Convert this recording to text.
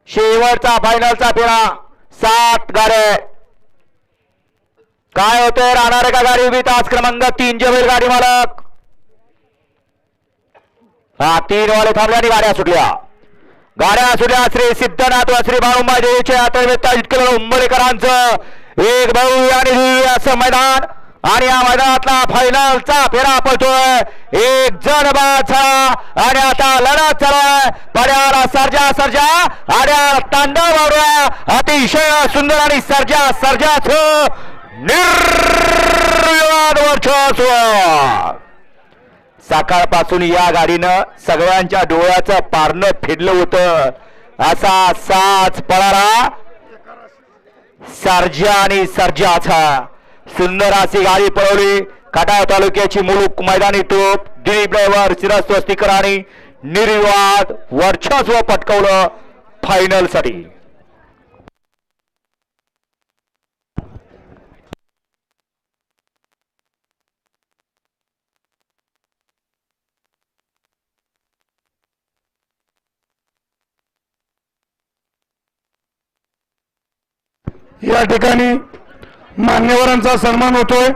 शेवटचा फायनलचा फेरा 7 गाड्या काय होतंय राहणार का गाडी उभी तास क्रमांक 3 चे बैलगाडी मालक हा 3 वाले थांबल्याने गाड्या सुटल्या श्री सिद्धनाथ व श्री बाळुंबा देवीचे आतर्वेत्ता इतके उंबरेकरांचं एक भव्य आणि दिव्य असं मैदान आणि या मैदानातला फायनलचा फेरा पडतोय एक जण बाचा आणि आता लढत चालू आहे पड्याला सर्जा आड्या तांडव वावरा अतिशय सुंदर आणि सर्जाच निर्विवाद वर्चस्व सकाळपासून या गाडीनं सगळ्यांच्या डोळ्याचं पारणं फिरलं होतं असा साच पळाला सर्जा आणि सर्जाचा सुंदर अशी गाडी पळवली खटाव तालुक्याची मुलूक मैदानी टोप दिलीप ड्रायव्हर शिरस्वस्तीकर आणि निर्विवाद वर्चस्व पटकवलं फायनल साठी या ठिकाणी मान्यवरांचा सन्मान होतोय।